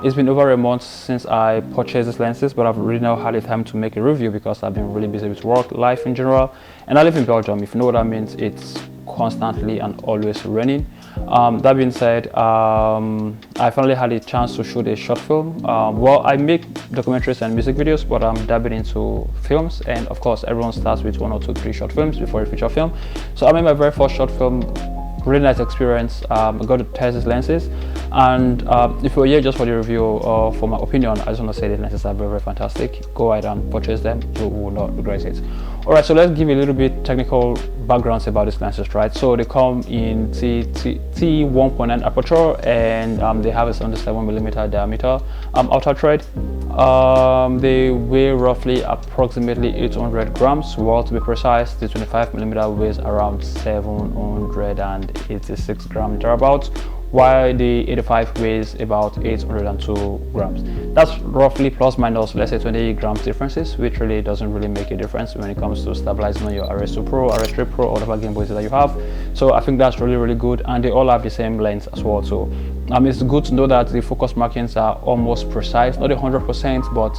It's been over a month since I purchased these lenses, but I've really not had the time to make a review because I've been really busy with work, life in general, and I live in Belgium. If you know what that means, it's constantly and always raining. That being said, I finally had a chance to shoot a short film. Well, I make documentaries and music videos, but I'm dabbling into films, and of course everyone starts with 1 or 2, 3 short films before a feature film. So I made my very first short film. Really nice experience. I got to test these lenses, and if you're here just for the review or for my opinion, I just want to say the lenses are very fantastic. Go ahead and purchase them, you will not regret it. Alright, so let's give you a little bit technical backgrounds about these lenses, right? So they come in T1.9 aperture, and they have a 77mm diameter outer thread. They weigh roughly approximately 800 grams. Well, to be precise, the 25mm weighs around 786 grams thereabouts, while the 85 weighs about 802 grams. That's roughly plus minus, let's say, 20 grams differences, which really doesn't really make a difference when it comes to stabilizing on your RS2 Pro, RS3 Pro, or whatever Game Boys that you have. So I think that's really good, and they all have the same lens as well. So it's good to know that the focus markings are almost precise, not 100%, but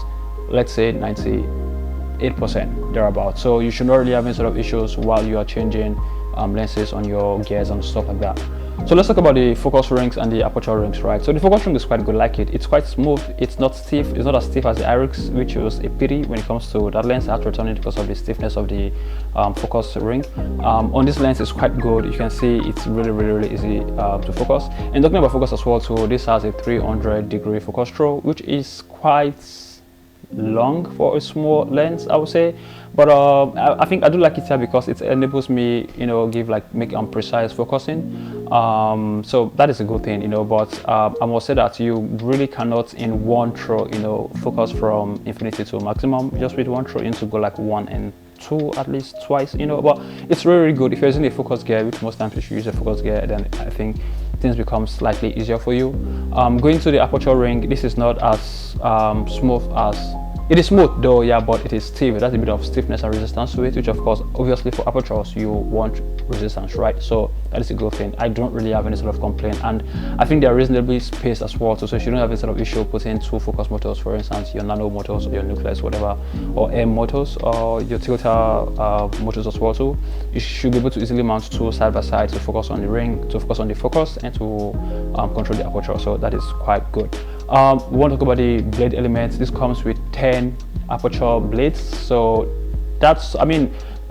let's say 98% thereabouts. So you should not really have any sort of issues while you are changing lenses on your gears and stuff like that. So let's talk about the focus rings and the aperture rings, right? So the focus ring is quite good, like it. It's quite smooth. It's not stiff. It's not as stiff as the Irix, which was a pity when it comes to that lens. I had to return it because of the stiffness of the focus ring. On this lens, it's quite good. You can see it's really easy to focus. And talking about focus as well, too, this has a 300-degree focus throw, which is quite long for a small lens, I would say. But I think I do like it here because it enables me, make precise focusing. So that is a good thing, but I must say that you really cannot in one throw, focus from infinity to maximum. Just with one throw, you need to go like 1 and 2 at least twice, but it's really good. If you're using a focus gear, which most times you should use a focus gear, then I think things become slightly easier for you. Going to the aperture ring, this is not as smooth as it is smooth though, yeah, but it is stiff. There's a bit of stiffness and resistance to it, which of course, obviously for apertures, you want resistance, right? So that is a good thing. I don't really have any sort of complaint, and I think they're reasonably spaced as well. So you shouldn't have any sort of issue putting 2 focus motors, for instance, your nano motors or your nucleus, whatever, or M motors or your tilter motors as well too. You should be able to easily mount 2 side by side to focus on the ring, to focus on the focus, and to control the aperture. So that is quite good. We want to talk about the blade elements. This comes with 10 aperture blades, so that's,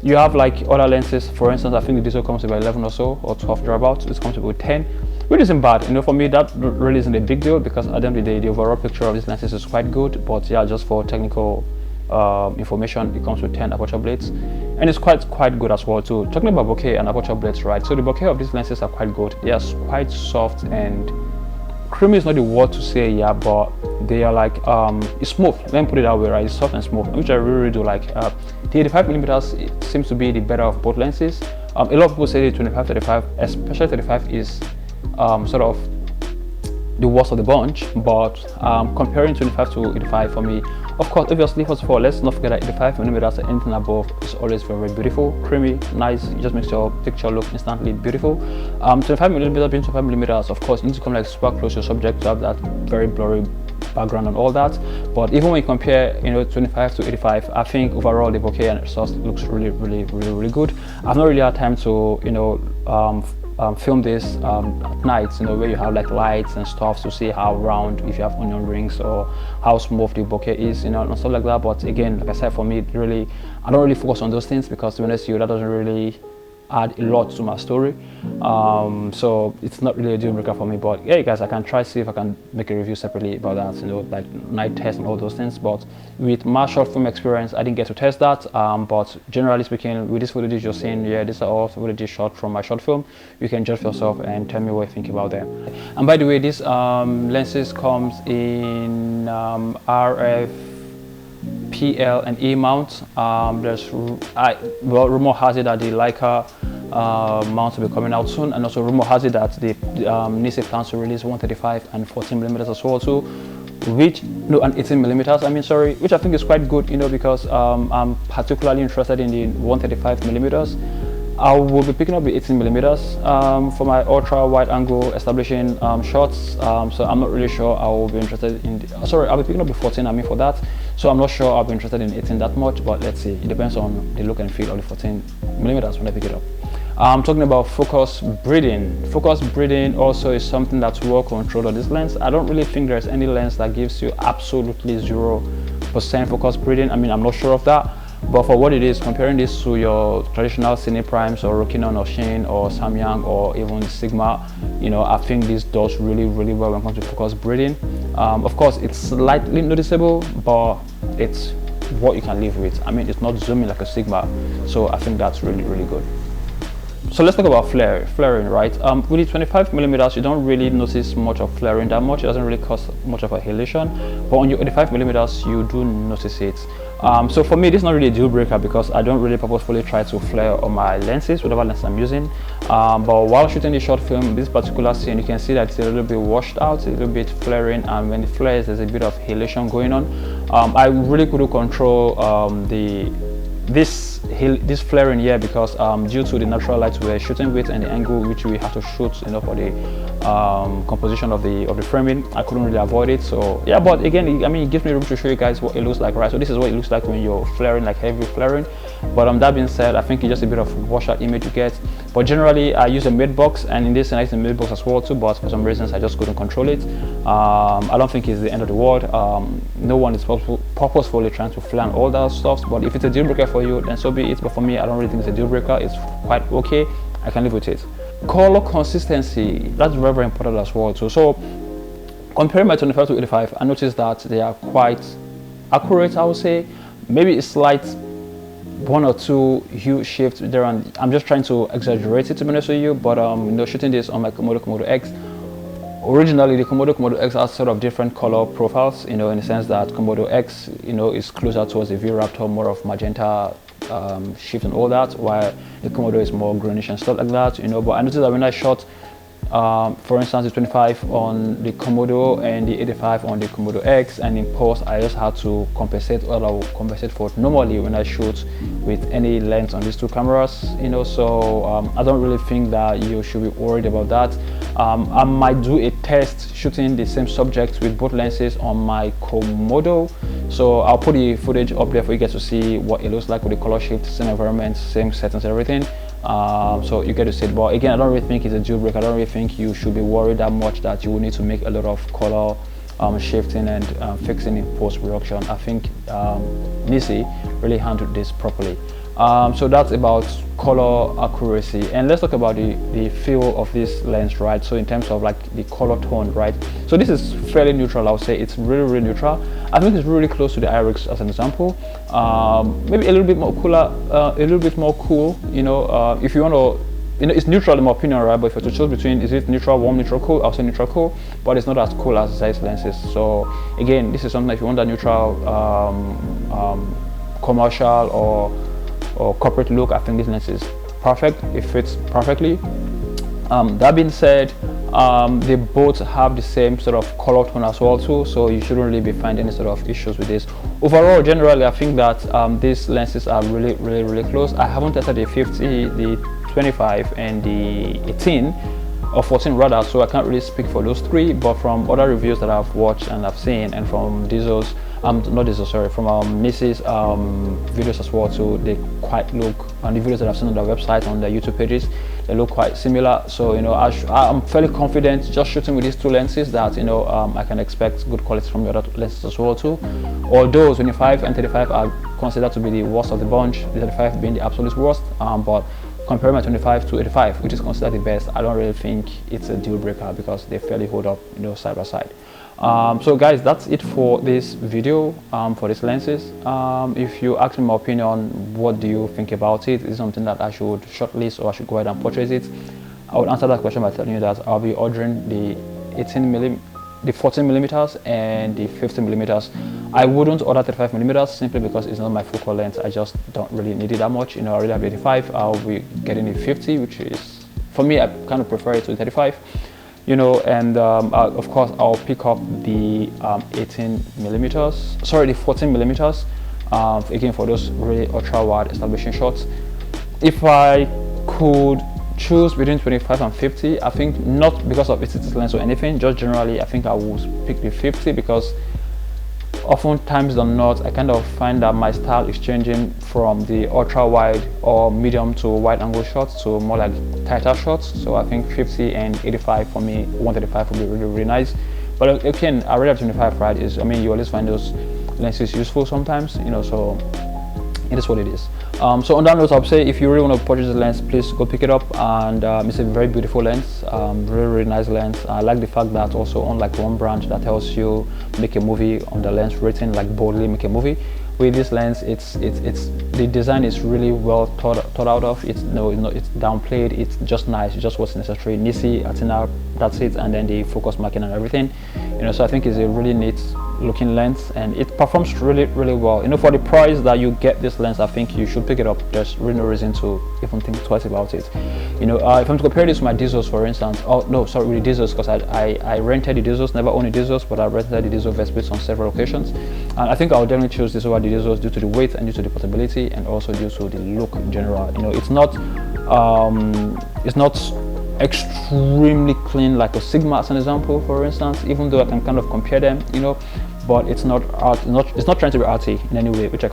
you have like other lenses, for instance, I think the diesel comes with 11 or so, or 12 thereabouts. This comes with 10, which isn't bad. For me, that really isn't a big deal because at the end of the day, the overall picture of these lenses is quite good. But yeah, just for technical information, it comes with 10 aperture blades, and it's quite good as well too. Talking about bokeh and aperture blades, right? So the bokeh of these lenses are quite good. They are quite soft, and creamy is not the word to say, yeah, but they are like it's smooth. Let me put it that way, right? It's soft and smooth, which I really do like. The 85mm it seems to be the better of both lenses. A lot of people say the 25-35, especially 35, is sort of the worst of the bunch, but comparing 25 to 85 for me, of course, obviously, first of all, let's not forget that 85mm and anything above is always very beautiful, creamy, nice. It just makes your picture look instantly beautiful. 25mm being 25mm, of course, you need to come like super close to your subject to have that very blurry background and all that. But even when you compare 25 to 85, I think overall the bokeh and source looks really good. I've not really had time to film this at night, where you have like lights and stuff to see how round, if you have onion rings, or how smooth the bokeh is, and stuff like that. But again, like I said, for me, really, I don't really focus on those things because, to be honest with you, that doesn't really add a lot to my story. So it's not really a deal breaker for me. But yeah, guys, I can try see if I can make a review separately about that, like night test and all those things. But with my short film experience, I didn't get to test that. But generally speaking, with this footage you're seeing, yeah, these are all footage shot from my short film. You can judge for yourself and tell me what you think about them. And by the way, this lenses comes in RF, PL and E mount. Rumor has it that the Leica mount will be coming out soon, and also rumor has it that the Nisi plans to release 135 and 14mm as well too, which and 18mm, which I think is quite good, because I'm particularly interested in the 135mm. I will be picking up the 18mm for my ultra wide angle establishing shots. So I'm not really sure I will be interested in sorry, I'll be picking up the 14, I mean, for that. So I'm not sure I'll be interested in 18 that much, but let's see. It depends on the look and feel of the 14mm when I pick it up. I'm talking about focus breathing. Focus breathing also is something that's well controlled on this lens. I don't really think there's any lens that gives you absolutely 0% focus breathing. I mean, I'm not sure of that. But for what it is, comparing this to your traditional Cine Primes or Canon or Shin or Samyang or even Sigma, you know, I think this does really well when it comes to focus breathing. Of course, it's slightly noticeable, but it's what you can live with. I mean, it's not zooming like a Sigma, so I think that's really good. So let's talk about flaring, right? With the 25mm, you don't really notice much of flaring that much. It doesn't really cause much of a halation, but on your 85mm, you do notice it. So for me, this is not really a deal breaker because I don't really purposefully try to flare on my lenses, whatever lens I'm using. But while shooting the short film, this particular scene, you can see that it's a little bit washed out, a little bit flaring, and when it flares, there's a bit of halation going on. I really couldn't control this flaring here because due to the natural light we're shooting with and the angle which we have to shoot, you know, for the composition of the framing, I couldn't really avoid it. So yeah, but again, I mean, it gives me room to show you guys what it looks like, right? So this is what it looks like when you're flaring, like heavy flaring. But that being said, I think it's just a bit of washout image you get. But generally, I use a mid box, and in this, I use a mid box as well too. But for some reasons, I just couldn't control it. I don't think it's the end of the world. No one is purposefully trying to flare all that stuff. But if it's a deal breaker for you, then so be it. But for me, I don't really think it's a deal breaker. It's quite okay. I can live with it. Color consistency, that's very important as well too. So comparing my 25 to 85, I noticed that they are quite accurate, I would say. Maybe a slight one or two hue shifts there, and I'm just trying to exaggerate it, to be honest with you. But you know, shooting this on my Komodo X, originally the Komodo X has sort of different color profiles, you know, in the sense that Komodo X, you know, is closer towards the V-Raptor, more of magenta shift and all that, while the Komodo is more greenish and stuff like that, you know. But I noticed that when I shot for instance the 25 on the Komodo and the 85 on the Komodo X, and in post I just had to compensate what I would compensate for normally when I shoot with any lens on these two cameras, you know. So I don't really think that you should be worried about that. I might do a test shooting the same subject with both lenses on my Komodo, so I'll put the footage up there for you guys to see what it looks like with the color shift, same environment, same settings, everything. So you get to see it. But again, I don't really think it's a deal breaker. I don't really think you should be worried that much that you will need to make a lot of color shifting and fixing in post-production. I think Nisi really handled this properly. So that's about color accuracy, and let's talk about the feel of this lens, right? So in terms of like the color tone, right? So this is fairly neutral, I would say. It's really neutral. I think it's really close to the Irix as an example. Maybe a little bit more cooler, a little bit more cool, you know. If you want to, you know, it's neutral in my opinion, right? But if you have to choose between, is it neutral warm, neutral cool, I'll say neutral cool, but it's not as cool as Zeiss lenses. So again, this is something, if you want that neutral commercial or corporate look, I think this lens is perfect. It fits perfectly. That being said, they both have the same sort of color tone as well too, so you shouldn't really be finding any sort of issues with this. Overall, generally, I think that these lenses are really close. I haven't tested the 50, the 25 and the 18 or 14 rather, so I can't really speak for those three, but from other reviews that I've watched and I've seen, and from Diesel's not Diesel, sorry, from Nisi's videos as well too, they quite look, and the videos that I've seen on their website, on their YouTube pages, they look quite similar. So you know, I'm fairly confident just shooting with these two lenses that, you know, I can expect good quality from the other lenses as well too. Although 25 and 35 are considered to be the worst of the bunch, the 35 being the absolute worst, but comparing my 25 to 85, which is considered the best, I don't really think it's a deal breaker because they fairly hold up, you know, side by side. So guys, that's it for this video for these lenses. If you ask me my opinion, what do you think about it? Is it something that I should shortlist or I should go ahead and purchase it? I would answer that question by telling you that I'll be ordering the 18mm, the 14mm and the 50mm. I wouldn't order 35mm simply because it's not my focal length. I just don't really need it that much. You know, I already have 85. I'll be getting the 50, which is, for me, I kind of prefer it to 35. You know, and of course I'll pick up the 18mm, sorry, the 14mm, again for those really ultra wide establishing shots. If I could choose between 25 and 50, I think not because of its lens or anything, just generally I think I will pick the 50 because oftentimes than not I kind of find that my style is changing from the ultra wide or medium to wide angle shots to more like tighter shots. So I think 50 and 85 for me, 135 would be really, really nice. But again, I really have 25, right? I mean, you always find those lenses useful sometimes, you know, so it is what it is. So on that note, I'll say if you really want to purchase the lens, please go pick it up. And it's a very beautiful lens, really, really nice lens. I like the fact that also unlike one brand that tells you make a movie on the lens written like boldly make a movie, with this lens it's the design is really well thought out of. It's it's downplayed, it's just nice, it's just what's necessary. Nisi Athena, that's it, and then the focus marking and everything, you know. So I think it's a really neat looking lens and it performs really, really well, you know. For the price that you get this lens, I think you should pick it up. There's really no reason to even think twice about it, you know. If I'm to compare this with my diesels, for instance, oh no, sorry, with the diesels, because I rented the diesels, never owned the diesels, but I rented the diesel Vespits on several occasions, and I think I would definitely choose this over the diesels due to the weight and due to the portability and also due to the look in general. You know, it's not extremely clean like a Sigma as an example, for instance, even though I can kind of compare them, you know, but it's not trying to be arty in any way, which I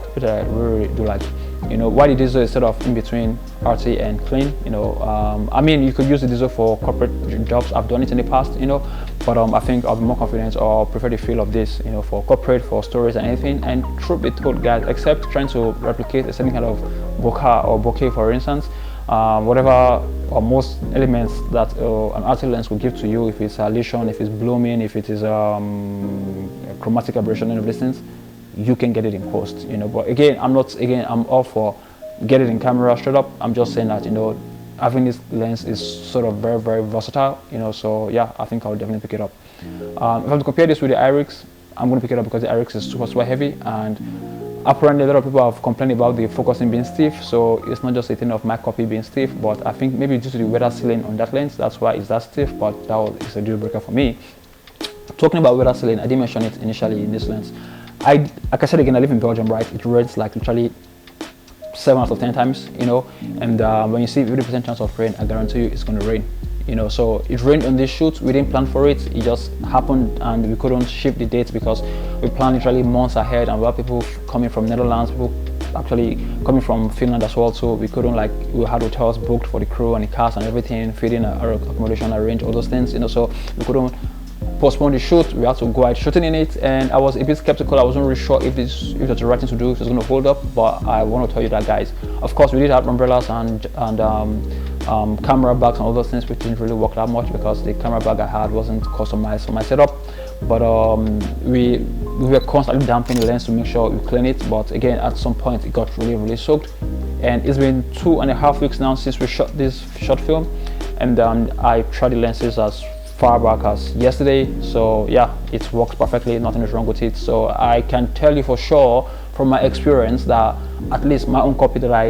really do like, you know. Why the diesel is sort of in between arty and clean, you know. I mean, you could use the diesel for corporate jobs, I've done it in the past, you know, but I think I'll be more confident or prefer the feel of this, you know, for corporate, for stories and anything. And truth be told, guys, except trying to replicate a certain kind of bokeh or bokeh, for instance, whatever or most elements that an arty lens will give to you, if it's lesion, if it's blooming, if it is chromatic aberration and these things, you can get it in post, you know. But again, I'm all for get it in camera straight up. I'm just saying that, you know, having this lens is sort of very, very versatile, you know. So yeah, I think I'll definitely pick it up. If I'm to compare this with the IRIX, I'm going to pick it up because the IRIX is super heavy, and apparently a lot of people have complained about the focusing being stiff. So it's not just a thing of my copy being stiff, but I think maybe due to the weather sealing on that lens, that's why it's that stiff. But that is a deal breaker for me. Talking about weather sealing, I did mention it initially in this lens. Like I said again, I live in Belgium, right? It rains like literally 7 out of 10 times, you know. And when you see 50% chance of rain, I guarantee you it's going to rain, you know. So it rained on this shoot. We didn't plan for it. It just happened, and we couldn't shift the dates because we planned literally months ahead, and we had people coming from Netherlands, people actually coming from Finland as well. So we couldn't, like, we had hotels booked for the crew and the cast and everything, feeding, our accommodation arranged, all those things, you know. So we couldn't postpone the shoot. We had to go out shooting in it, and I was a bit skeptical. I wasn't really sure if it's the right thing to do, if it's going to hold up. But I want to tell you that, guys, of course we did have umbrellas and camera bags and all those things, which didn't really work that much because the camera bag I had wasn't customized for my setup. But we were constantly damping the lens to make sure we clean it. But again, at some point it got really soaked, and it's been 2.5 weeks now since we shot this short film, and I tried the lenses as far back as yesterday. So yeah, it works perfectly, nothing is wrong with it. So I can tell you for sure from my experience that at least my own copy that I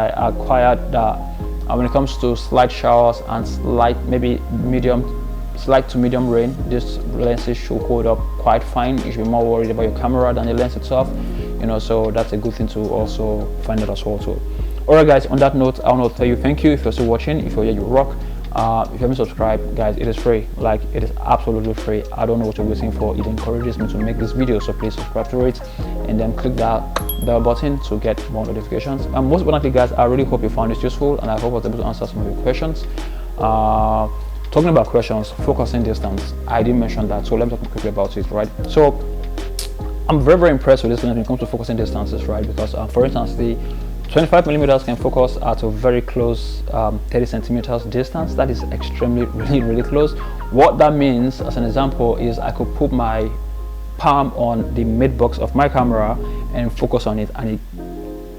acquired, that when it comes to slight showers and slight to medium rain, this lenses should hold up quite fine. You should be more worried about your camera than the lens itself, you know. So that's a good thing to also find out as well too. Alright guys, on that note, I want to tell you thank you if you're still watching. If you're here, you rock. If you haven't subscribed, guys, it is free. Like, it is absolutely free. I don't know what you're waiting for. It encourages me to make this video, so please subscribe to it and then click that bell button to get more notifications. And most importantly, guys, I really hope you found this useful, and I hope I was able to answer some of your questions. Talking about questions, focusing distance, I didn't mention that, so let me talk quickly about it, right? So I'm very impressed with this when it comes to focusing distances, right? Because for instance, the 25mm can focus at a very close 30 centimeters distance. That is extremely really close. What that means, as an example, is I could put my palm on the mid box of my camera and focus on it, and it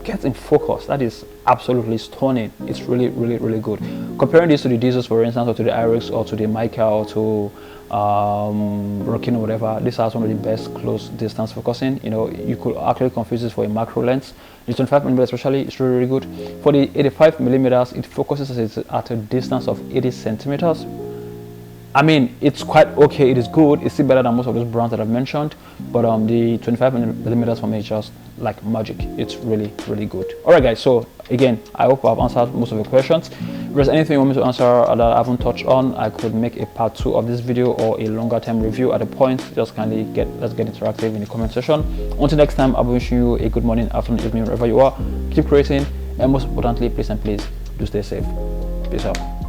gets in focus. That is absolutely stunning. It's really good. Comparing this to the diesels, for instance, or to the IRIX, or to the Mica, or to Rockin or whatever, this has one of the best close distance focusing. You know, you could actually confuse this for a macro lens. The 25mm especially, it's really good. For the 85mm, it focuses at a distance of 80 centimeters. I mean, it's quite okay. It is good. It's still better than most of those brands that I've mentioned. But the 25mm for me is just like magic. It's really, really good. All right, guys. So again, I hope I've answered most of your questions. If there's anything you want me to answer that I haven't touched on, I could make a part 2 of this video or a longer term review at a point. Just kindly let's get interactive in the comment section. Until next time, I'll be wishing you a good morning, afternoon, evening, wherever you are. Keep creating, and most importantly, please and please do stay safe. Peace out.